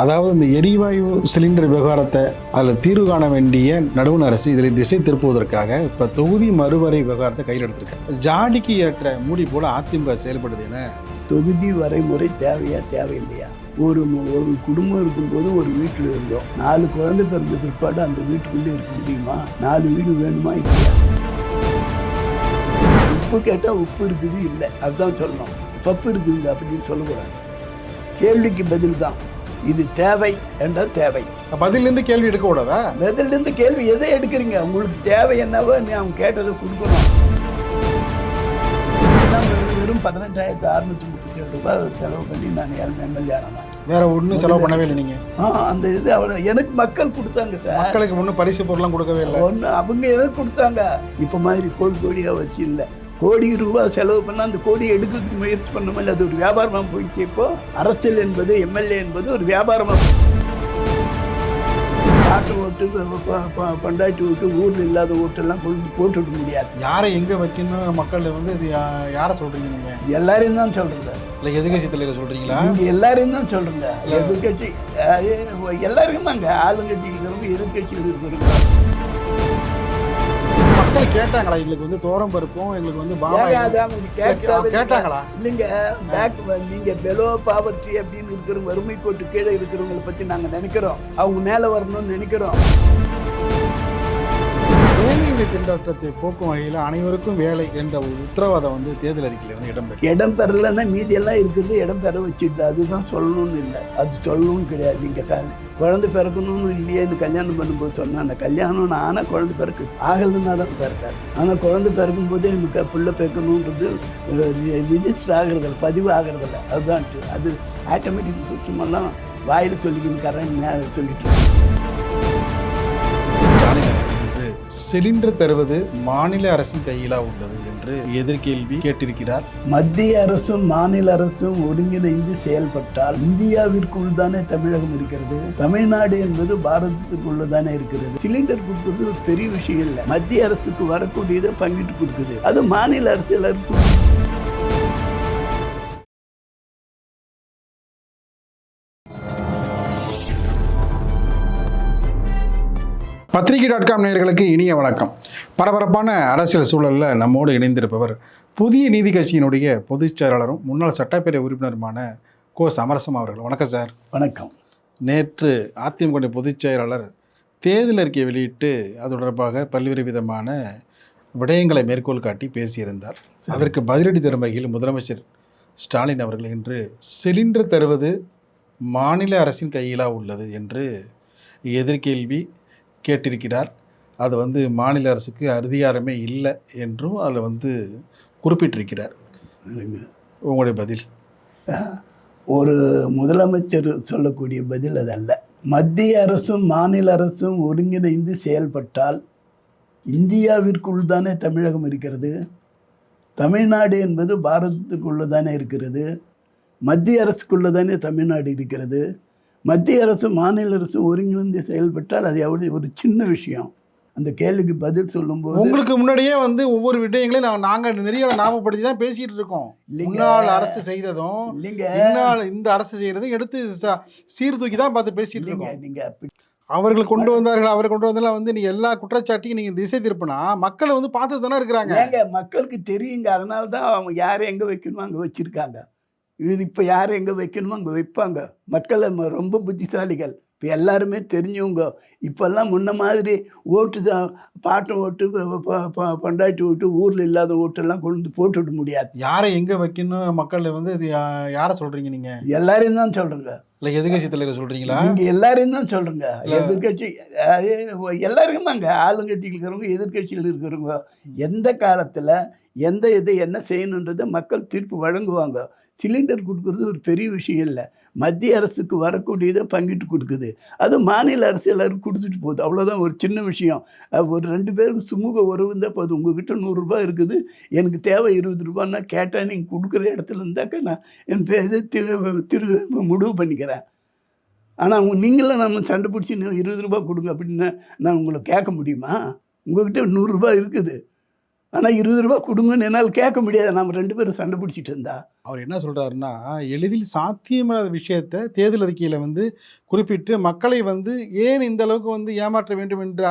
அதாவது இந்த எரிவாயு சிலிண்டர் விவகாரத்தை அதில் தீர்வு காண வேண்டிய நடுவண் அரசு இதில் திசை திருப்புவதற்காக இப்போ தொகுதி மறுவரை விவகாரத்தை கையில் எடுத்திருக்காங்க. ஜாடிக்கு ஏற்ற மூடி போல அதிமுக செயல்படுது என. தொகுதி வரைமுறை தேவையா தேவையில்லையா? ஒரு குடும்பம் இருக்கும்போது ஒரு வீட்டில் இருந்தோம். 4 குழந்தை பிறந்த பிற்பாடு அந்த வீட்டுக்குள்ளே இருக்க முடியுமா? 4 வீடு வேணுமா இல்லையா? உப்பு கேட்டால் உப்பு இருக்குது இல்லை, அதுதான் சொல்லணும். பப்பு இருக்குதுங்க அப்படின்னு சொல்லக்கூடாது. கேள்விக்கு பதில் தான். இது தேவை என்றால் தேவை. பதிலிருந்து கேள்வி எடுக்க கூடாதா? பதிலிருந்து கேள்வி எதை எடுக்கிறீங்க? உங்களுக்கு தேவை என்னவோ நீ அவங்க கேட்டதை கொடுக்கணும். வெறும் 18,637 ரூபாய் செலவு பண்ணி நான் எம்எல்ஏ ஆனேன். வேற ஒன்றும் செலவு பண்ணவே இல்லை நீங்க? அந்த இது அவ்வளோ எனக்கு மக்கள் கொடுத்தாங்க சார். மக்களுக்கு ஒன்றும் பரிசு பொருளாம் கொடுக்கவே இல்லை. ஒன்று அவங்க எனக்கு கொடுத்தாங்க. இப்போ மாதிரி கோடியாக வச்சு இல்லை. கோடி ரூபாய் செலவு பண்ணால் அந்த கோடி எடுக்கிறதுக்கு முயற்சி பண்ண மாதிரி அது ஒரு வியாபாரமாக போயிடுச்சு. இப்போ அரசியல் என்பது எம்எல்ஏ என்பது ஒரு வியாபாரமாக ஆட்டு ஓட்டு பண்டாட்டி ஓட்டு ஊரில் இல்லாத ஓட்டெல்லாம் கொண்டு போட்டுவிட முடியாது. யாரை எங்கே வைக்கணும் மக்கள் வந்து இது யாரை சொல்கிறீங்க நீங்கள்? எல்லாரையும் தான் சொல்கிறேங்க. இல்லை எதிர்கட்சி தலைவர் சொல்கிறீங்களா? நீங்கள் எல்லாரையும் தான் சொல்கிறேங்க. எதிர்கட்சி எல்லாருக்கும் தாங்க. ஆளுங்கட்சியில் இருக்கிறவங்க எதிர்கட்சியில் இருக்கிறவங்க. மக்கள் கேட்டாங்களா எங்களுக்கு வந்து தோரம் பருப்பும் எங்களுக்கு வந்து கேட்டாங்களா? இல்லைங்க, நீங்க பெலோ பாவர்ட்டி அப்படின்னு இருக்கிற வறுமை கோட்டு கீழே இருக்கிறவங்களை பத்தி நாங்க நினைக்கிறோம். அவங்க மேல வரணும்னு நினைக்கிறோம். வேலை திண்டாட்டத்தை போக்கும் வகையில் அனைவருக்கும் வேலை என்ற ஒரு உத்தரவாதம் வந்து தேர்தல் அறிக்கையில் வந்து இடம் பெறலைன்னா மீதி எல்லாம் இருக்குது இடம் பெற வச்சுட்டு அதுதான் சொல்லணும்னு இல்லை. அது சொல்லணும்னு கிடையாது. நீங்க குழந்தை பிறக்கணும்னு இல்லையேன்னு கல்யாணம் பண்ணும்போது சொன்னா அந்த கல்யாணம் ஆனால் குழந்தை பிறக்கு ஆகலைன்னா தான் பிறக்காது. ஆனால் குழந்தை பிறக்கும் போதே எனக்கு பிள்ளை பிறக்கணுன்றது ரிஜிஸ்டர் ஆகிறதில்ல, பதிவு ஆகிறதில்ல. அதுதான் அது ஆட்டோமேட்டிக் சுத்தமெல்லாம் வாயில் சொல்லிக்கணும் சொல்லிட்டு. சிலிண்டர் தருவது மாநில அரசின் கையிலா உள்ளது என்று எதிர்கேள்வி கேட்டிருக்கிறார். மத்திய அரசும் மாநில அரசும் ஒருங்கிணைந்து செயல்பட்டால் இந்தியாவிற்குள் தானே தமிழகம் இருக்கிறது. தமிழ்நாடு என்பது பாரதத்துக்குள்ள தானே இருக்கிறது. சிலிண்டர் கொடுக்கறது ஒரு பெரிய விஷயம் இல்லை. மத்திய அரசுக்கு வரக்கூடியதை பங்கிட்டு கொடுக்குது. அது மாநில அரசு எல்லாருக்கும். பத்திரிகை.com நேயர்களுக்கு இனிய வணக்கம். பரபரப்பான அரசியல் சூழலில் நம்மோடு இணைந்திருப்பவர் புதிய நீதி கட்சியினுடைய பொதுச் செயலாளரும் முன்னாள் சட்டப்பேரவை உறுப்பினருமான கோ. சமரசம் அவர்கள். வணக்கம் சார். வணக்கம். நேற்று அதிமுக பொதுச் செயலாளர் தேர்தல் அறிக்கை வெளியிட்டு அது தொடர்பாக பல்வேறு விதமான விடயங்களை மேற்கோள் காட்டி பேசியிருந்தார். அதற்கு பதிலடி தரும் வகையில் முதலமைச்சர் ஸ்டாலின் அவர்கள் இன்று சிலிண்டர் தருவது மாநில அரசின் கையிலா உள்ளது என்று எதிர்கேள்வி கேட்டிருக்கிறார். அது வந்து மாநில அரசுக்கு அதிகாரமே இல்லை என்றும் அதில் வந்து குறிப்பிட்டிருக்கிறார். உங்களுடைய பதில்? ஒரு முதலமைச்சர் சொல்லக்கூடிய பதில் அது அல்ல. மத்திய அரசும் மாநில அரசும் ஒருங்கிணைந்து செயல்பட்டால் இந்தியாவிற்குள் தானே தமிழகம் இருக்கிறது. தமிழ்நாடு என்பது பாரதத்துக்குள்ள தானே இருக்கிறது. மத்திய அரசுக்குள்ள தானே தமிழ்நாடு இருக்கிறது. மத்திய அரசு மாநில அரசு ஒருங்கிணைந்து செயல்பட்டால் அது எவ்வளவு ஒரு சின்ன விஷயம். அந்த கேள்விக்கு பதில் சொல்லும்போது உங்களுக்கு முன்னாடியே வந்து ஒவ்வொரு விடயங்களையும் நாங்கள் நிறைய ஞாபகப்படுத்தி தான் பேசிட்டு இருக்கோம். முன்னாள் அரசு செய்ததும் இல்லைங்க, இந்த அரசு செய்யறதும் எடுத்து சீர்தூக்கி தான் பார்த்து பேசிட்டு இருக்கோம். நீங்க அவர்கள் கொண்டு வந்தார்கள், அவர் கொண்டு வந்தெல்லாம் வந்து நீங்க எல்லா குற்றச்சாட்டையும் நீங்க திசை திருப்பினா மக்களை வந்து பார்த்து தானே இருக்கிறாங்க. மக்களுக்கு தெரியுங்க. அதனால தான் அவங்க யாரை எங்க வைக்கணுமோ அங்கே வச்சிருக்காங்க. இது இப்போ யார் எங்கே வைக்கணுமோ அங்கே வைப்பாங்க. மக்கள் ரொம்ப புத்திசாலிகள். இப்போ எல்லாருமே தெரிஞ்சவங்க. இப்போல்லாம் முன்ன மாதிரி ஓட்டு பாட்டு ஓட்டு பண்டாட்டி ஓட்டு ஊரில் இல்லாத ஓட்டெல்லாம் கொண்டு போட்டுவிட முடியாது. யாரை எங்கே வைக்கணும் மக்கள் வந்து இது யாரை சொல்கிறீங்க நீங்கள்? எல்லாரையும் தான் சொல்கிறேங்க. இல்லை எதிர்கட்சி தலைவர் சொல்கிறீங்களா? நீங்கள் எல்லாரையும் தான் சொல்கிறேங்க. எதிர்கட்சி எல்லாருக்கும் தாங்க. ஆளுங்கட்சியில் இருக்கிறவங்க எதிர்கட்சியில் இருக்கிறவங்க எந்த காலத்தில் எந்த இதை என்ன செய்யணுன்றதை மக்கள் தீர்ப்பு வழங்குவாங்க. சிலிண்டர் கொடுக்குறது ஒரு பெரிய விஷயம் இல்லை. மத்திய அரசுக்கு வரக்கூடியதை பங்கிட்டு கொடுக்குது. அது மாநில அரசு எல்லாருக்கும் கொடுத்துட்டு போகுது. அவ்வளோதான், ஒரு சின்ன விஷயம். ஒரு 2 பேருக்கு சுமூக உறவு இருந்தால் போதும். உங்ககிட்ட 100 ரூபாய் இருக்குது, எனக்கு தேவை 20 ரூபான்னா கேட்டால் நீங்கள் கொடுக்குற இடத்துல இருந்தாக்க நான் என் இது முடிவு பண்ணிக்கிறேன். ஆனால் நீங்களும் நம்ம சண்டை பிடிச்சி 20 ரூபாய் கொடுங்க அப்படின்னு நான் உங்களை கேட்க முடியுமா? உங்கள்கிட்ட 100 ரூபாய் இருக்குது, ஆனால் 20 ரூபா கொடுங்கன்னு என்னால் கேட்க முடியாது. நம்ம 2 பேரும் சண்டை பிடிச்சிட்டு இருந்தா. அவர் என்ன சொல்றாருன்னா, எளிதில் சாத்தியமில்லாத விஷயத்த தேர்தல் அறிக்கையில வந்து குறிப்பிட்டு மக்களை வந்து ஏன் இந்த அளவுக்கு வந்து ஏமாற்ற வேண்டும் என்ற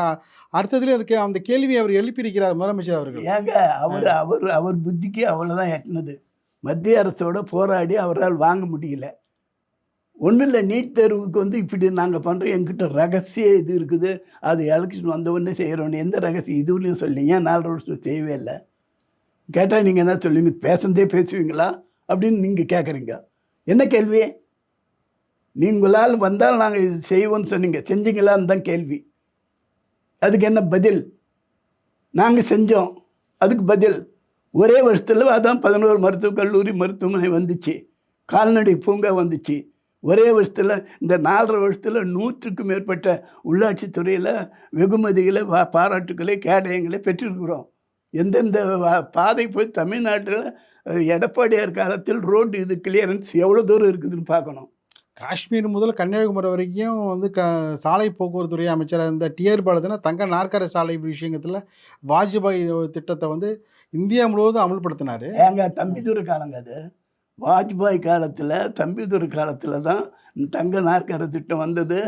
அர்த்தத்திலே அதுக்கு அந்த கேள்வியை அவர் எழுப்பியிருக்கிறார் முதலமைச்சர் அவர்கள். ஏங்க அவர் அவர் அவர் புத்திக்கு அவ்வளோதான் எட்டுனது. மத்திய அரசோட போராடி அவரால் வாங்க முடியல. ஒன்றும் இல்லை, நீட் தேர்வுக்கு வந்து இப்படி நாங்கள் பண்ணுறோம், எங்கிட்ட ரகசிய இது இருக்குது, அது எலெக்ஷன் வந்த உடனே செய்கிறோன்னு. எந்த ரகசியம் இதுலேயும் சொல்லீங்க? 4 வருஷம் செய்யவே இல்லை. கேட்டால் நீங்கள் என்ன சொல்லுவீங்க? பேசுனதே பேசுவீங்களா அப்படின்னு நீங்கள் கேட்குறீங்க. என்ன கேள்வி? நீங்களால் வந்தால் நாங்கள் இது செய்வோம்னு சொன்னீங்க, செஞ்சீங்களான்னு தான் கேள்வி. அதுக்கு என்ன பதில்? நாங்கள் செஞ்சோம், அதுக்கு பதில் ஒரே வருஷத்தில் அதான் 11 மருத்துவக் கல்லூரி மருத்துவமனை வந்துச்சு, கால்நடை பூங்கா வந்துச்சு. ஒரே வருஷத்தில் இந்த 4.5 வருஷத்தில் 100க்கும் மேற்பட்ட உள்ளாட்சித்துறையில் வெகுமதிகளை பாராட்டுக்களை கேடயங்களை பெற்றிருக்கிறோம். எந்தெந்த பாதை போய் தமிழ்நாட்டில் எடப்பாடியார் காலத்தில் ரோடு இது கிளியரன்ஸ் எவ்வளோ தூரம் இருக்குதுன்னு பார்க்கணும். காஷ்மீர் முதல் கன்னியாகுமரி வரைக்கும் வந்து சாலை போக்குவரத்து துறை அமைச்சராக இருந்த டிஆர் பாலத்தின தங்க நாற்கர சாலை விஷயத்தில் வாஜ்பாய் திட்டத்தை வந்து இந்தியா முழுவதும் அமல்படுத்தினார். ஏங்க தம்பிதுரை காலங்க அது. வாஜ்பாய் காலத்தில் தம்பிதுரை காலத்தில் தான் தங்க நாற்கர திட்டம் வந்தது.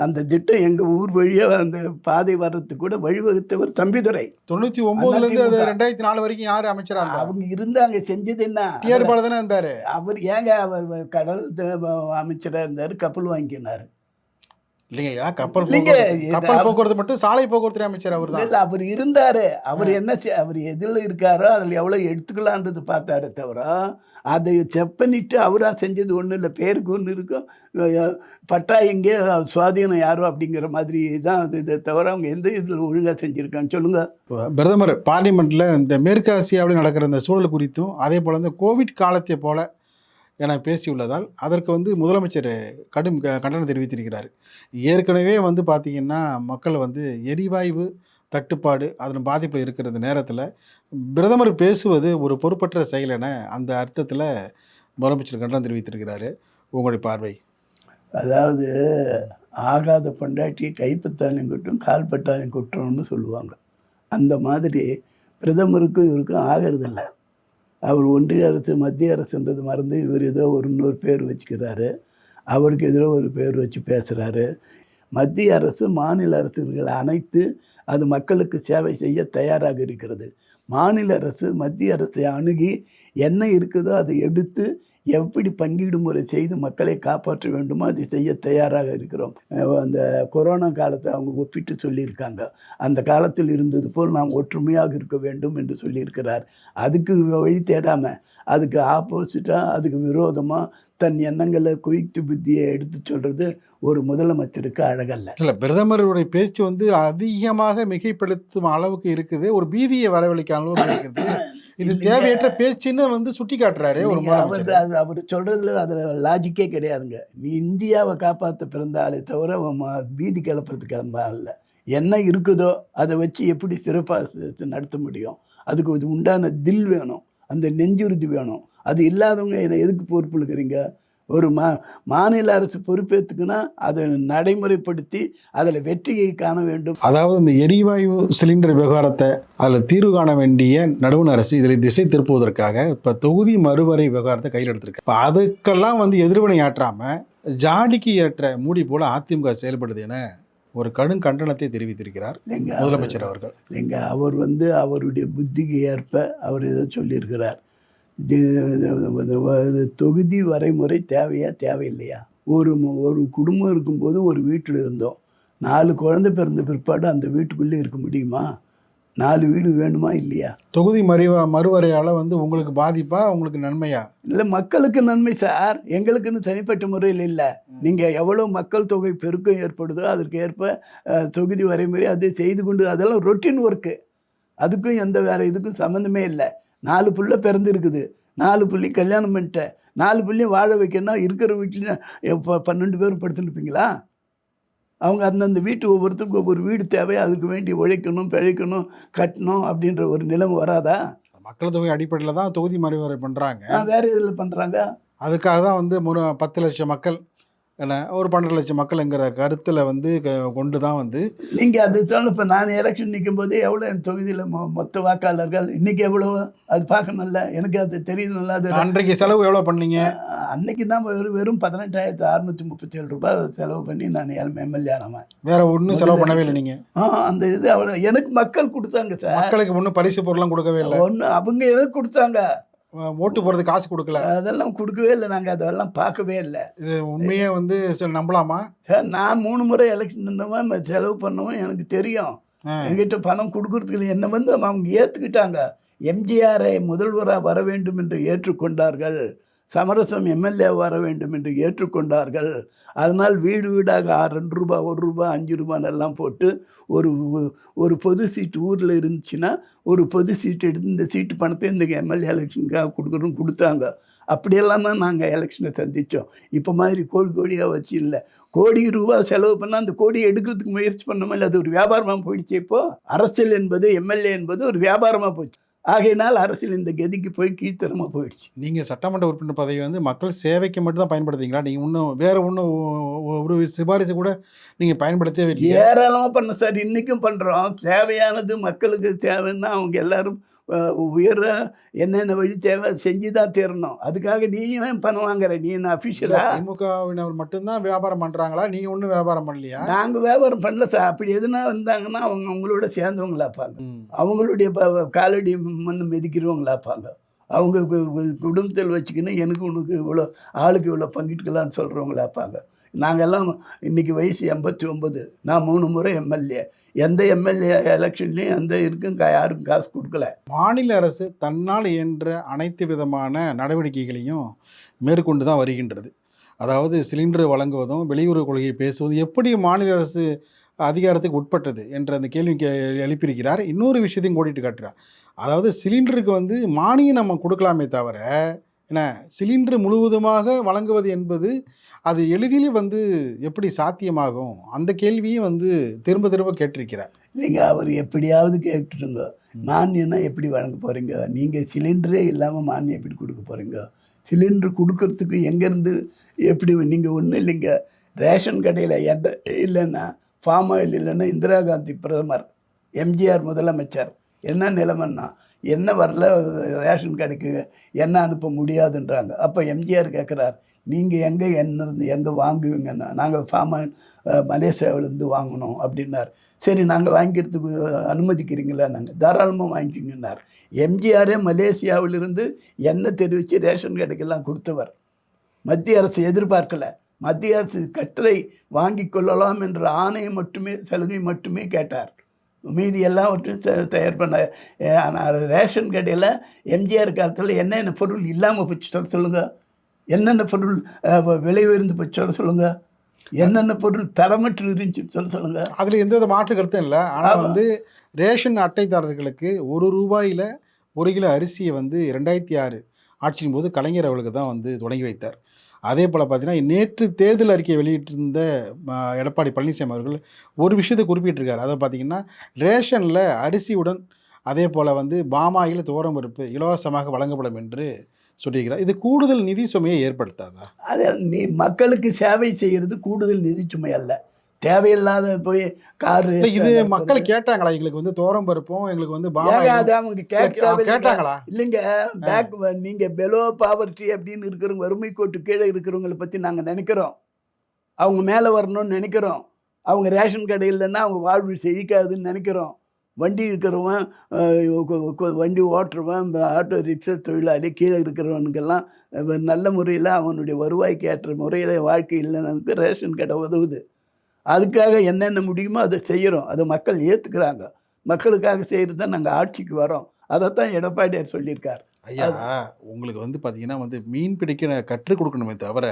அந்த திட்டம் எங்கள் ஊர் வழியாக அந்த பாதை வர்றதுக்கு கூட வழிவகுத்தவர் தம்பிதுரை. 99லேருந்து அது 2004 வரைக்கும் யார் அமைச்சராக இருந்தாங்க? அவங்க இருந்தாங்க. செஞ்சது என்ன? டிஆர் பால தானே இருந்தார். அவர் ஏங்க அவர் கடல் அமைச்சராக இருந்தார், கப்பல் வாங்கினார். இல்லைங்கய்யா, கப்பல் இல்லைங்க, போக்குவரத்து மட்டும் சாலை போக்குவரத்து அமைச்சர் அவர் தான். இல்லை, அவர் இருந்தார். அவர் என்ன அவர் எதில் இருக்காரோ அதில் எவ்வளோ எடுத்துக்கலான்றது பார்த்தாரு தவிர, அதை செக் பண்ணிட்டு அவராக செஞ்சது ஒன்றும் இல்லை. பேருக்கு ஒன்று இருக்கும், பட்டா எங்கே சுவாதீனம் யாரோ அப்படிங்கிற மாதிரி தான் அது. இதை தவிர அவங்க எந்த இதில் ஒழுங்காக செஞ்சுருக்கான்னு சொல்லுங்கள். பிரதமர் பார்லிமெண்ட்டில் இந்த மேற்கு ஆசியாவில் நடக்கிற இந்த சூழல் குறித்தும் அதே போல் இந்த கோவிட் காலத்தை போல என பேசியுள்ளதால் அதற்கு வந்து முதலமைச்சர் கடும் கண்டனம் தெரிவித்திருக்கிறார். ஏற்கனவே வந்து பார்த்திங்கன்னா மக்கள் வந்து எரிவாயு தட்டுப்பாடு அதன் பாதிப்பில் இருக்கிற நேரத்தில் பிரதமர் பேசுவது ஒரு பொறுப்பற்ற செயல் என அந்த அர்த்தத்தில் முதலமைச்சர் கண்டனம் தெரிவித்திருக்கிறாரு. உங்களுடைய பார்வை? அதாவது ஆகாத பொண்டாட்டி கைப்பட்டாலையும் குற்றம் கால்பட்டாலையும் குற்றம்னு சொல்லுவாங்க. அந்த மாதிரி பிரதமருக்கும் இவருக்கும் ஆகிறதில்லை. அவர் ஒன்றிய அரசு மத்திய அரசுன்றது மறந்து இவர் ஏதோ இன்னொரு பேர் வச்சுக்கிறாரு. அவருக்கு எதிராக ஒரு பேர் வச்சு பேசுகிறாரு. மத்திய அரசு மாநில அரசுகளை அணைத்து அது மக்களுக்கு சேவை செய்ய தயாராக இருக்கிறது. மாநில அரசு மத்திய அரசை அணுகி என்ன இருக்குதோ அதை எடுத்து எப்படி பங்கீடு முறை செய்து மக்களை காப்பாற்ற வேண்டுமோ அதை செய்ய தயாராக இருக்கிறோம். அந்த கொரோனா காலத்தை அவங்க ஒப்பிட்டு சொல்லியிருக்காங்க. அந்த காலத்தில் இருந்தது போல் நாம் ஒற்றுமையாக இருக்க வேண்டும் என்று சொல்லியிருக்கிறார். அதுக்கு வழி தேடாமல் அதுக்கு ஆப்போசிட்டாக அதுக்கு விரோதமாக தன் எண்ணங்களை குவித்து புத்தியை எடுத்து சொல்கிறது ஒரு முதலமைச்சருக்கு அழகல்ல. இல்லை, பிரதமருடைய பேச்சு வந்து அதிகமாக மிகைப்படுத்தும் அளவுக்கு இருக்குது, ஒரு பீதியை வரவழைக்க அளவுக்கு இருக்குது. இது தேவையற்ற பேச்சுன்னு வந்து சுட்டி காட்டுறாரு ஒரு முதலமைச்சர். அது அவர் சொல்கிறதுல அதில் லாஜிக்கே கிடையாதுங்க. நீ இந்தியாவை காப்பாற்ற பிறந்தாலே தவிர பீதி கிளப்புறதுக்கு இல்லை. என்ன இருக்குதோ அதை வச்சு எப்படி சிறப்பாக நடத்த முடியும்? அதுக்கு இது உண்டான தில் வேணும், அந்த நெஞ்சுறுதி வேணும். அது இல்லாதவங்க என்னை எதுக்கு பொறுப்பு இருக்கிறீங்க? ஒரு மாநில அரசு பொறுப்பேற்றுக்குன்னா அதை நடைமுறைப்படுத்தி அதில் வெற்றியை காண வேண்டும். அதாவது இந்த எரிவாயு சிலிண்டர் விவகாரத்தை அதில் தீர்வு காண வேண்டிய நடுவண் அரசு இதில் திசை திருப்புவதற்காக இப்போ தொகுதி மறுவரை விவகாரத்தை கையில் எடுத்திருக்கு. இப்போ அதுக்கெல்லாம் வந்து எதிர்வினை ஆற்றாமல் ஜாடிக்கு ஏற்ற மூடி போல அதிமுக செயல்படுது என ஒரு கடும் கண்டனத்தை தெரிவித்திருக்கிறார் முதலமைச்சர் அவர்கள். இல்லைங்க, அவர் வந்து அவருடைய புத்திக்கு ஏற்ப அவர் ஏதோ சொல்லியிருக்கிறார். தொகுதி வரைமுறை தேவையா தேவையில்லையா? ஒரு குடும்பம் இருக்கும்போது ஒரு வீட்டில் இருந்தோம். 4 குழந்தை பிறந்த பிற்பாடு அந்த வீட்டுக்குள்ளே இருக்க முடியுமா? 4 வீடு வேணுமா இல்லையா? தொகுதி மறுவரையால் வந்து உங்களுக்கு பாதிப்பா உங்களுக்கு நன்மையா? இல்லை, மக்களுக்கு நன்மை சார், எங்களுக்குன்னு தனிப்பட்ட முறையில் இல்லை. நீங்கள் எவ்வளோ மக்கள் தொகை பெருக்கம் ஏற்படுதோ அதற்கு ஏற்ப தொகுதி வரைமுறை அது செய்து கொண்டு, அதெல்லாம் ரொட்டீன் ஒர்க்கு. அதுக்கும் எந்த வேறு இதுக்கும் சம்மந்தமே இல்லை. 4 புள்ள பிறந்திருக்குது, 4 புள்ளையும் கல்யாணம் பண்ணிட்டேன், 4 புள்ளையும் வாழ வைக்கணும். இருக்கிற வீட்டில் 12 பேரும் படுத்துருப்பீங்களா? அவங்க அந்தந்த வீட்டு ஒவ்வொருத்தருக்கும் ஒவ்வொரு வீடு தேவை. அதுக்கு வேண்டி உழைக்கணும், பிழைக்கணும், கட்டணும் அப்படின்ற ஒரு நிலைமை வராதா? மக்கள் தொகை அடிப்படையில் தான் தொகுதி மறுவரை பண்ணுறாங்க. வேறு இதில் பண்ணுறாங்க. அதுக்காக தான் வந்து 10 லட்சம் மக்கள் என்ன ஒரு 12 லட்சம் மக்கள்ங்கிற கருத்தில் வந்து கொண்டு தான் வந்து நீங்கள் அதுதான் இப்போ நான் எலெக்ஷன் நிற்கும் போது எவ்வளோ என் தொகுதியில் மொத்த வாக்காளர்கள் இன்றைக்கி எவ்வளோ அது பார்க்கணும்ல, எனக்கு அது தெரியணும்ல. அது அன்றைக்கு செலவு எவ்வளோ பண்ணீங்க? அன்னைக்கு தான் வெறும் 18,637 ரூபாய் செலவு பண்ணி நான் எம்எல்ஏ ஆனவன். வேற ஒன்றும் செலவு பண்ணவே இல்லை நீங்கள்? அந்த இது அவ்வளோ எனக்கு மக்கள் கொடுத்தாங்க சார். மக்களுக்கு ஒன்றும் பரிசு பொருள்லாம் கொடுக்கவே இல்லை? ஒன்று அவங்க எனக்கு கொடுத்தாங்க. ஓட்டு போகிறது காசு கொடுக்கல? அதெல்லாம் கொடுக்கவே இல்லை. நாங்கள் அதெல்லாம் பார்க்கவே இல்லை. இது உண்மையே வந்து நம்பலாமா சார்? நான் 3 முறை எலெக்ஷன் நின்றவன், செலவு பண்ணவும் எனக்கு தெரியும். என்கிட்ட பணம் கொடுக்கறதுக்கு என்னை வந்து அவங்க ஏற்றுக்கிட்டாங்க. எம்ஜிஆரை முதல்வராக வர வேண்டும் என்று ஏற்றுக்கொண்டார்கள். சமரசம் எம்எல்ஏ வர வேண்டும் என்று ஏற்றுக்கொண்டார்கள். அதனால் வீடு வீடாக ₹2 1 ரூபா 5 ரூபான்னெல்லாம் போட்டு ஒரு பொது சீட்டு ஊரில் இருந்துச்சுன்னா ஒரு பொது சீட்டு எடுத்து இந்த சீட்டு பணத்தை இந்த எம்எல்ஏ எலெக்ஷனுக்காக கொடுத்தாங்க. அப்படியெல்லாம் தான் நாங்கள் எலெக்ஷனை சந்தித்தோம். இப்போ மாதிரி கோடியாக வச்சு இல்லை. கோடி ரூபா செலவு பண்ணால் அந்த கோடியை எடுக்கிறதுக்கு முயற்சி பண்ணோமா இல்லை, அது ஒரு வியாபாரமாக போயிடுச்சு. இப்போது அரசியல் என்பது எம்எல்ஏ என்பது ஒரு வியாபாரமாக போச்சு. ஆகையினால் அரசியல் இந்த கதிக்கு போய் கீழ்த்தரமாக போயிடுச்சு. நீங்கள் சட்டமன்ற உறுப்பினர் பதவி வந்து மக்கள் சேவைக்கு மட்டும் தான் பயன்படுத்துறீங்களா? நீங்கள் இன்னும் வேறு ஒன்றும் ஒரு சிபாரிசு கூட நீங்கள் பயன்படுத்தவே இல்லை? ஏராளமாக பண்ண சார், இன்றைக்கும் பண்ணுறோம். தேவையானது மக்களுக்கு தேவைன்னா அவங்க எல்லாரும் உயர என்னென்ன வழி தேவை செஞ்சு தான் தீரணும். அதுக்காக நீயும் பணம் வாங்குற, நீ என்ன அஃபிஷியலா? திமுகவினர் மட்டும்தான் வியாபாரம் பண்ணுறாங்களா? நீங்கள் ஒன்றும் வியாபாரம் பண்ணலையா? நாங்கள் வியாபாரம் பண்ணல சார். அப்படி எதுனா வந்தாங்கன்னா அவங்க அவங்களோட சேர்ந்தவங்களாப்பாங்க. அவங்களுடைய காலடி மண்ணு மிதிக்கிறவங்களாப்பாங்க. அவங்க குடும்பத்தில் வச்சுக்கின்னு எனக்கு உனக்கு இவ்வளோ ஆளுக்கு இவ்வளோ பங்கிட்டுக்கலான்னு சொல்கிறவங்களாப்பாங்க. நாங்கள்லாம் இன்றைக்கி வயசு 89. நான் 3 முறை எம்எல்ஏ. எந்த எம்எல்ஏ எலெக்ஷன்லேயும் எந்த இருக்கும் யாருக்கும் காசு கொடுக்கல. மாநில அரசு தன்னால் இயன்ற அனைத்து விதமான நடவடிக்கைகளையும் மேற்கொண்டு தான் வருகின்றது. அதாவது சிலிண்டர் வழங்குவதும் வெளியுறவு கொள்கையை பேசுவதும் எப்படி மாநில அரசு அதிகாரத்துக்கு உட்பட்டது என்ற அந்த கேள்வி எழுப்பியிருக்கிறார். இன்னொரு விஷயத்தையும் கோடிட்டு காட்டுறார். அதாவது சிலிண்டருக்கு வந்து மானியம் நம்ம கொடுக்கலாமே தவிர என்ன சிலிண்டர் முழுவதுமாக வழங்குவது என்பது அது எளிதில் வந்து எப்படி சாத்தியமாகும்? அந்த கேள்வியும் வந்து திரும்ப திரும்ப கேட்டிருக்கிறார். நீங்கள் அவர் எப்படியாவது கேட்டுருங்க. மானியம்னா எப்படி வழங்க போகிறீங்க? நீங்கள் சிலிண்டரே இல்லாமல் மானியம் எப்படி கொடுக்க போகிறீங்க? சிலிண்டர் கொடுக்கறதுக்கு எங்கேருந்து எப்படி? நீங்கள் ஒன்றும் இல்லைங்க. ரேஷன் கடையில் எந்த இல்லைன்னா ஃபார்ம் ஆயில் இல்லைன்னா இந்திரா காந்தி பிரதமர், எம்ஜிஆர் முதலமைச்சர் என்ன நிலைமைன்னா என்ன வரல ரேஷன் கடைக்கு என்ன அனுப்ப முடியாதுன்றாங்க. அப்போ எம்ஜிஆர் கேட்குறார், நீங்கள் எங்கே வாங்குவீங்கன்னா நாங்கள் ஃபார்ம் ஆயில் மலேசியாவிலேருந்து வாங்கணும் அப்படின்னார். சரி நாங்கள் வாங்கிக்கிறதுக்கு அனுமதிக்கிறீங்களா? நாங்கள் தாராளமாக வாங்கிக்கிங்கன்னார். எம்ஜிஆரே மலேசியாவிலிருந்து எண்ணெய் தெரிவித்து ரேஷன் கடைக்கெல்லாம் கொடுத்தவர். மத்திய அரசு எதிர்பார்க்கல. மத்திய அரசு கட்டளை வாங்கி கொள்ளலாம் என்ற ஆணையை மட்டுமே சலுகை மட்டுமே கேட்டார். மீதி எல்லாவற்றையும் தயார் பண்ண. ஆனால் ரேஷன் கடையில் எம்ஜிஆர் காலத்தில் என்னென்ன பொருள் இல்லாமல் போச்சு சொல்லுங்கள். என்னென்ன பொருள் விலை உயர்ந்து போச்சு சொல்லுங்கள். என்னென்ன பொருள் தரமற்று இருந்துச்சு சொல்லுங்கள். அதில் எந்த வித மாற்று கருத்தும் இல்லை. ஆனால் வந்து ரேஷன் அட்டைதாரர்களுக்கு ₹1 1 கிலோ அரிசியை வந்து 2006 ஆட்சியின் போது கலைஞர் அவர்களுக்கு தான் வந்து தொடங்கி வைத்தார். அதே போல் பார்த்தீங்கன்னா நேற்று தேர்தல் அறிக்கையை வெளியிட்டிருந்த எடப்பாடி பழனிசாமி அவர்கள் ஒரு விஷயத்தை குறிப்பிட்டிருக்காரு. அதை பார்த்தீங்கன்னா ரேஷனில் அரிசியுடன் அதே போல் வந்து பாமாயில் துவரம் பருப்பு இலவசமாக வழங்கப்படும் என்று சொல்லியிருக்கிறார். இது கூடுதல் நிதி சுமையை ஏற்படுத்தாதா? அது நீ மக்களுக்கு சேவை செய்கிறது கூடுதல் நிதி சுமை அல்ல. தேவையில்லாத போய் காரு இது மக்கள் கேட்டாங்களா? எங்களுக்கு வந்து துவரம் பருப்பும் எங்களுக்கு வந்து அவங்க கேட்டாங்களா? இல்லைங்க. பேக் நீங்கள் பெலோ பாவர்ட்டி அப்படின்னு இருக்கிறவங்க, வறுமை கோட்டு கீழே இருக்கிறவங்களை பற்றி நாங்கள் நினைக்கிறோம். அவங்க மேலே வரணும்னு நினைக்கிறோம். அவங்க ரேஷன் கடை இல்லைன்னா அவங்க வாழ்வு செழிக்காதுன்னு நினைக்கிறோம். வண்டி இருக்கிறவன், வண்டி ஓட்டுறவன், ஆட்டோ ரிக்ஷா தொழிலாளி, கீழே இருக்கிறவனுக்கெல்லாம் நல்ல முறையில் அவனுடைய வருவாய்க்கு ஏற்ற முறையில் வாழ்க்கை இல்லைன்னு ரேஷன் கடை உதவுது. அதுக்காக என்னென்ன முடியுமோ அதை செய்கிறோம். அதை மக்கள் ஏற்றுக்கிறாங்க. மக்களுக்காக செய்கிறது தான் நாங்கள் ஆட்சிக்கு வரோம். அதைத்தான் எடப்பாடியார் சொல்லியிருக்கார். ஐயா, உங்களுக்கு வந்து பார்த்தீங்கன்னா வந்து மீன் பிடிக்க கற்றுக் கொடுக்கணுமே தவிர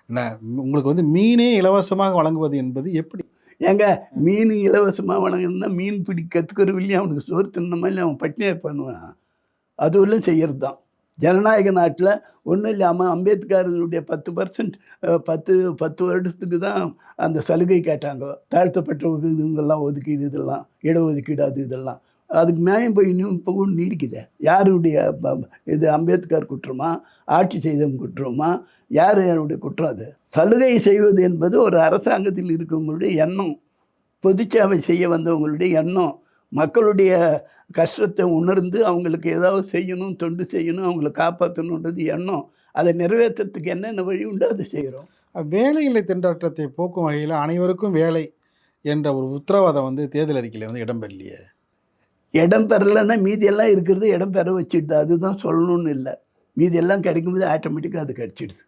என்ன உங்களுக்கு வந்து மீனே இலவசமாக வழங்குவது என்பது எப்படி? ஏங்க மீன் இலவசமாக வழங்கணும்னா மீன் பிடி கற்றுக்கிறவில்லையும் அவனுக்கு சோறு தின்ன மாதிரி அவன் பட்டினியாக பண்ணுவான். அதுவெல்லாம் செய்கிறது தான் ஜனநாயக நாட்டில். ஒன்றும் இல்லாமல் அம்பேத்கருடைய 10% 10 வருடத்துக்கு தான் அந்த சலுகை கேட்டாங்க. தாழ்த்தப்பட்ட இதுங்கெல்லாம் ஒதுக்கீடு, இதெல்லாம் இடஒதுக்கீடு, அது இதெல்லாம் அதுக்கு மேலும் போய் இன்னும் இப்போ கூட நீடிக்குது. யாருடைய இது அம்பேத்கர் குற்றமா, ஆட்சி செய்தவங்க குற்றமா, யார் என்னுடைய குற்றம் அது? சலுகை செய்வது என்பது ஒரு அரசாங்கத்தில் இருக்கவங்களுடைய எண்ணம், பொதுச்சேவை செய்ய வந்தவங்களுடைய எண்ணம், மக்களுடைய கஷ்டத்தை உணர்ந்து அவங்களுக்கு ஏதாவது செய்யணும், தொண்டு செய்யணும், அவங்கள காப்பாற்றணுன்றது எண்ணம். அதை நிறைவேற்றத்துக்கு என்னென்ன வழி உண்டோ அதை செய்கிறோம். வேலையில்லா திண்டாட்டத்தை போக்கும் வகையில் அனைவருக்கும் வேலை என்ற ஒரு உத்தரவாதம் வந்து தேர்தல் அறிக்கையில் வந்து இடம்பெறலையே. இடம் பெறலைன்னா மீதியெல்லாம் இருக்கிறது இடம் பெற வச்சுடுது. அதுதான் சொல்லணும்னு இல்லை. மீதியெல்லாம் கிடைக்கும்போது ஆட்டோமேட்டிக்காக அது கிடச்சிடுது.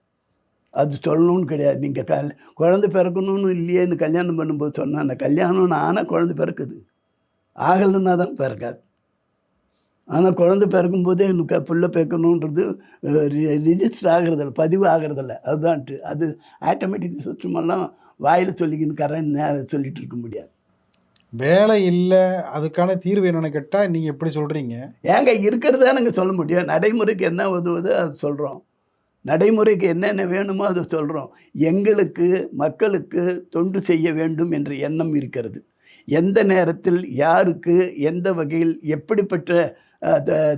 அது சொல்லணும்னு கிடையாது. நீங்கள் குழந்தை பிறக்கணும்னு இல்லையேன்னு கல்யாணம் பண்ணும்போது சொன்னா, அந்த கல்யாணம்னு ஆனால் குழந்தை பிறக்குது. ஆகலைன்னா தான் பிறக்காது. ஆனால் குழந்தை பிறக்கும்போதே எனக்கு புள்ள பிறக்கணுன்றது ரிஜிஸ்டர் ஆகிறதில்ல, பதிவு ஆகிறதில்ல. அதுதான்ட்டு அது ஆட்டோமேட்டிக் சிஸ்டமெல்லாம் வாயில் சொல்லிக்கின்னு சொல்லிட்டு இருக்க முடியாது. வேலை இல்லை, அதுக்கான தீர்வு என்னென்னு கேட்டால் நீங்கள் எப்படி சொல்கிறீங்க? ஏங்க இருக்கிறதானங்க சொல்ல முடியும். நடைமுறைக்கு என்ன உதவுதோ அது சொல்கிறோம். நடைமுறைக்கு என்னென்ன வேணுமோ அதை சொல்கிறோம். எங்களுக்கு மக்களுக்கு தொண்டு செய்ய வேண்டும் என்ற எண்ணம் இருக்கிறது. எந்த நேரத்தில் யாருக்கு எந்த வகையில் எப்படிப்பட்ட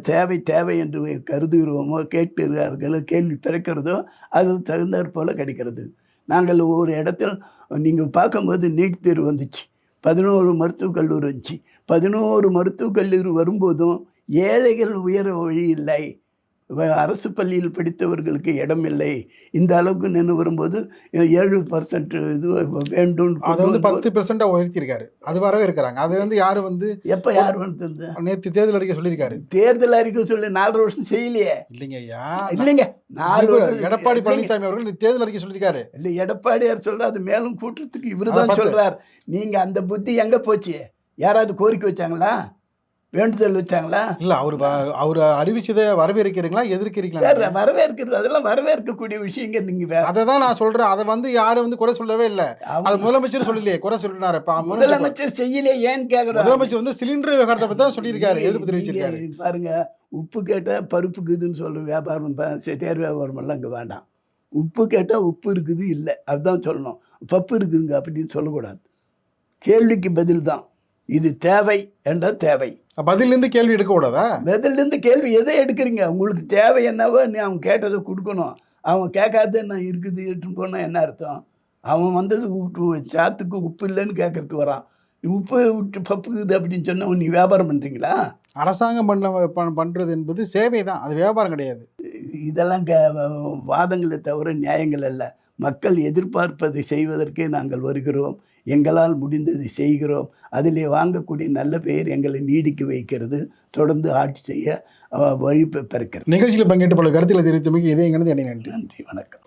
தேவை என்று கருதுகிறோமோ, கேட்கிறார்களோ, கேள்வி பிறக்கிறதோ அது தகுந்தாற் போல கிடைக்கிறது. நாங்கள் ஒரு இடத்தில் நீங்கள் பார்க்கும்போது நீட் தேர்வு வந்துச்சு. 11 மருத்துவக் கல்லூரி வந்துச்சு. 11 மருத்துவக் கல்லூரி வரும்போதும் ஏழைகள் உயர வழி இல்லை, அரசு பள்ளியில் படித்தவர்களுக்கு இடம் இல்லை, இந்த அளவுக்கு நின்று வரும்போது 7% இது வேண்டும். அதை வந்து 10% உயர்த்தியிருக்காரு. அது வரவே இருக்கிறாங்க. அது வந்து யார் வந்து எப்போ யார் வந்து நேற்று தேர்தல் அறிக்கை சொல்லியிருக்காரு. தேர்தல் அறிக்கை சொல்லி 4 வருஷம் செய்யலையே. இல்லைங்க ஐயா, இல்லைங்க 4 வருஷம் எடப்பாடி பழனிசாமி அவர்கள் தேர்தல் அறிக்கை சொல்லியிருக்காரு. இல்லை, எடப்பாடியார் சொல்கிறார். அது மேலும் கூட்டத்துக்கு இவர் தான் சொல்கிறார். நீங்கள் அந்த புத்தி எங்கே போச்சு? யாராவது கோரிக்கை வச்சாங்களா, வேண்டுதல் வச்சாங்களா? இல்லை, அவர் அறிவிச்சதை வரவேற்கிறீங்களா, எதிர்க்கிறீங்களா? வரவேற்கிறது, அதெல்லாம் வரவேற்கக்கூடிய விஷயங்க. நீங்கள் அதை தான் நான் சொல்கிறேன். அதை வந்து யாரும் வந்து குறை சொல்லவே இல்லை. அது முதலமைச்சர் சொல்லலையே, குறை சொல்லினாரு. முதலமைச்சர் செய்யலையே, ஏன்னு கேட்குறோம். முதலமைச்சர் வந்து சிலிண்டர் விவகாரத்தை பற்றி தான் சொல்லியிருக்காரு, எதிர்ப்பு தெரிவிச்சிருக்காரு. பாருங்க, உப்பு கேட்டால் பருப்புக்கு இதுன்னு சொல்கிற வியாபாரம், செட்டியார் வியாபாரம் எல்லாம் இங்கே வேண்டாம். உப்பு கேட்டால் உப்பு இருக்குது இல்லை, அதுதான் சொல்லணும். பப்பு இருக்குதுங்க அப்படின்னு சொல்லக்கூடாது. கேள்விக்கு பதில் தான். இது தேவை என்றால் தேவை. பதிலிருந்து கேள்வி எடுக்கக்கூடாதா? பதிலிருந்து கேள்வி எதை எடுக்கிறீங்க? உங்களுக்கு தேவை என்னவோ நீ அவங்க கேட்டதை கொடுக்கணும். அவன் கேட்காத நான் இருக்குது எடுத்துன்னு போனால் என்ன அர்த்தம்? அவன் வந்தது சாத்துக்கு உப்பு இல்லைன்னு கேட்கறதுக்கு வரான். உப்பு விட்டு பப்புக்குது அப்படின்னு சொன்னால் நீ வியாபாரம் பண்ணுறீங்களா? அரசாங்கம் பண்ணுறது என்பது சேவை தான், அது வியாபாரம் கிடையாது. இதெல்லாம் வாதங்களை தவிர நியாயங்கள் அல்ல. மக்கள் எதிர்பார்ப்பதை செய்வதற்கே நாங்கள் வருகிறோம். எங்களால் முடிந்ததை செய்கிறோம். அதிலே வாங்கக்கூடிய நல்ல பெயர் எங்களை நீடிக்க வைக்கிறது. தொடர்ந்து ஆட்சி செய்ய வழி பிறக்கிறது. நிகழ்ச்சியில் பங்கேற்று பல கருத்துக்களை தெரிவித்தமைக்கு இதே எங்கேருந்து நன்றி. நன்றி, வணக்கம்.